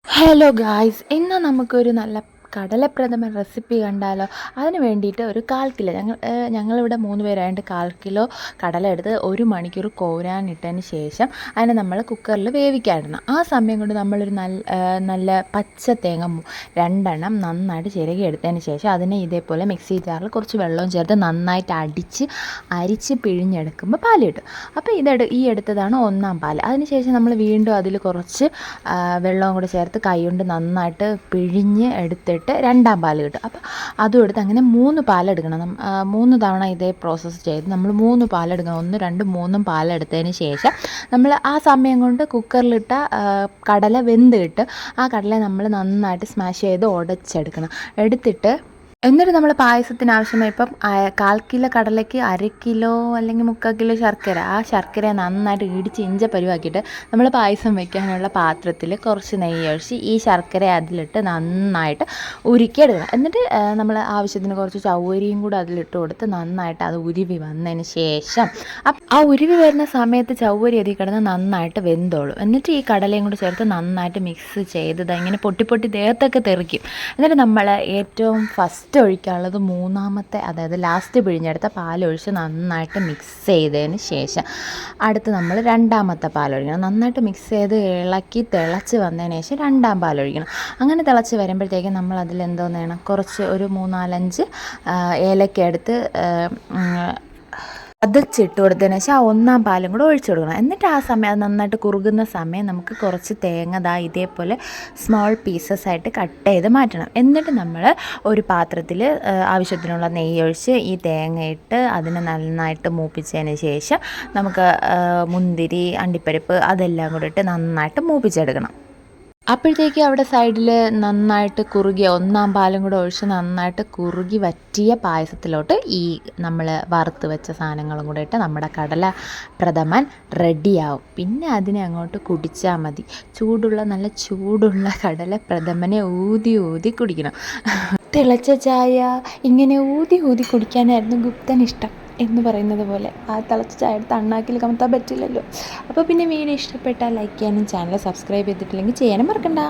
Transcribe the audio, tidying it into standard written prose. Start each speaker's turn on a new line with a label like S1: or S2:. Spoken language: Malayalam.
S1: ഹലോ ഗായ്സ്, ഇന്ന് നമുക്കൊരു നല്ല കടലപ്രഥമൻ റെസിപ്പി കണ്ടാലോ? അതിന് വേണ്ടിയിട്ട് ഒരു 1/4 കിലോ ഞങ്ങളിവിടെ 3 പേരായതുകൊണ്ട് 1/4 കിലോ കടല എടുത്ത് 1 മണിക്കൂർ കോരാനിട്ടതിന് ശേഷം അതിനെ നമ്മൾ കുക്കറിൽ വേവിക്കാനിടണം. ആ സമയം കൊണ്ട് നമ്മളൊരു നല്ല പച്ച തേങ്ങ 2 നന്നായിട്ട് ചിരകി എടുത്തതിന് ശേഷം അതിനെ ഇതേപോലെ മിക്സി ജാറിൽ കുറച്ച് വെള്ളവും ചേർത്ത് നന്നായിട്ട് അരിച്ച് പിഴിഞ്ഞെടുക്കുമ്പോൾ പാൽ കിട്ടും. അപ്പോൾ ഈ എടുത്തതാണ് 1-ാം പാൽ. അതിനുശേഷം നമ്മൾ വീണ്ടും അതിൽ കുറച്ച് വെള്ളവും കൂടെ ചേർത്ത് കൈകൊണ്ട് നന്നായിട്ട് പിഴിഞ്ഞ് എടുത്തിട്ട് 2-ാം പാൽ കിട്ടും. അപ്പോൾ അതും എടുത്ത് അങ്ങനെ 3 പാലെടുക്കണം. 3 തവണ ഇതേ പ്രോസസ്സ് ചെയ്ത് നമ്മൾ 3 പാലെടുക്കണം. 1, 2, 3 പാലെടുത്തതിന് ശേഷം നമ്മൾ ആ സമയം കൊണ്ട് കുക്കറിലിട്ട കടല വെന്ത് കിട്ടും. ആ കടല നമ്മൾ നന്നായിട്ട് സ്മാഷ് ചെയ്ത് ഉടച്ചെടുക്കണം. എന്നിട്ട് നമ്മൾ പായസത്തിന് ആവശ്യമായി ഇപ്പം 1/4 കിലോ കടലയ്ക്ക് 1/2 കിലോ അല്ലെങ്കിൽ 3/4 കിലോ ശർക്കര. ആ ശർക്കര നന്നായിട്ട് ഇടിച്ച് പരുവാക്കിയിട്ട് നമ്മൾ പായസം വയ്ക്കാനുള്ള പാത്രത്തിൽ കുറച്ച് നെയ്യ് ഒഴിച്ച് ഈ ശർക്കര അതിലിട്ട് നന്നായിട്ട് ഉരുക്കിയെടുക്കണം. എന്നിട്ട് നമ്മൾ ആവശ്യത്തിന് കുറച്ച് ചവ്വരിയും കൂടെ അതിലിട്ട് കൊടുത്ത് നന്നായിട്ട് അത് ഉരുവി വന്നതിന് ശേഷം ആ ഉരുവി വരുന്ന സമയത്ത് ചവ്വരി അതിൽ കിടന്ന് നന്നായിട്ട് വെന്തോളും. എന്നിട്ട് ഈ കടലയും കൂടെ ചേർത്ത് നന്നായിട്ട് മിക്സ് ചെയ്തത് ഇങ്ങനെ പൊട്ടി ദേഹത്തൊക്കെ തെറിക്കും. എന്നിട്ട് നമ്മൾ ഏറ്റവും ഫസ്റ്റ് ഒഴിക്കാനുള്ളത് 3-ാമത്തെ, അതായത് ലാസ്റ്റ് പിഴിഞ്ഞെടുത്ത പാലൊഴിച്ച് നന്നായിട്ട് മിക്സ് ചെയ്തതിന് ശേഷം അടുത്ത് നമ്മൾ 2-ാമത്തെ പാലൊഴിക്കണം. നന്നായിട്ട് മിക്സ് ചെയ്ത് ഇളക്കി തിളച്ച് വന്നതിന് ശേഷം 2-ാം പാലൊഴിക്കണം. അങ്ങനെ തിളച്ച് വരുമ്പോഴത്തേക്കും നമ്മൾ അതിലെന്തോന്ന് വേണം, കുറച്ച് ഒരു 3-4-5 ഏലക്ക എടുത്ത് ചതച്ചിട്ട് കൊടുത്തതിന് ശേഷം ആ 1-ാം പാലും കൂടെ ഒഴിച്ചു കൊടുക്കണം. എന്നിട്ട് ആ സമയം അത് നന്നായിട്ട് കുറുകുന്ന സമയം നമുക്ക് കുറച്ച് തേങ്ങ ഇതേപോലെ സ്മോൾ പീസസ് ആയിട്ട് കട്ട് ചെയ്ത് മാറ്റണം. എന്നിട്ട് നമ്മൾ ഒരു പാത്രത്തിൽ ആവശ്യത്തിനുള്ള നെയ്യ് ഒഴിച്ച് ഈ തേങ്ങയിട്ട് അതിനെ നന്നായിട്ട് മൂപ്പിച്ചതിന് ശേഷം നമുക്ക് മുന്തിരി, അണ്ടിപ്പരിപ്പ് അതെല്ലാം കൂടെ ഇട്ട് നന്നായിട്ട് മൂപ്പിച്ചെടുക്കണം. അപ്പോഴത്തേക്ക് അവിടെ സൈഡിൽ നന്നായിട്ട് കുറുകിയ 1-ാം പാലും കൂടെ ഒഴിച്ച് നന്നായിട്ട് കുറുകി വറ്റിയ പായസത്തിലോട്ട് ഈ നമ്മൾ വറുത്ത് വെച്ച സാധനങ്ങളും കൂടെ ഇട്ട് നമ്മുടെ കടല പ്രഥമൻ റെഡിയാവും. പിന്നെ അതിനെ അങ്ങോട്ട് കുടിച്ചാൽ മതി. നല്ല ചൂടുള്ള കടല പ്രഥമനെ ഊതി കുടിക്കണം. തിളച്ച ചായ ഇങ്ങനെ ഊതി കുടിക്കാനായിരുന്നു ഗുപ്തന് ഇഷ്ടം എന്ന് പറയുന്നത് പോലെ ആ തിളച്ച ചായ എടുത്ത് അണ്ണാക്കിൽ കമത്താൻ പറ്റില്ലല്ലോ. അപ്പോൾ പിന്നെ വീഡിയോ ഇഷ്ടപ്പെട്ടാൽ ലൈക്ക് ചെയ്യാനും ചാനൽ സബ്സ്ക്രൈബ് ചെയ്തിട്ടില്ലെങ്കിൽ ചെയ്യാനും മറക്കണ്ട.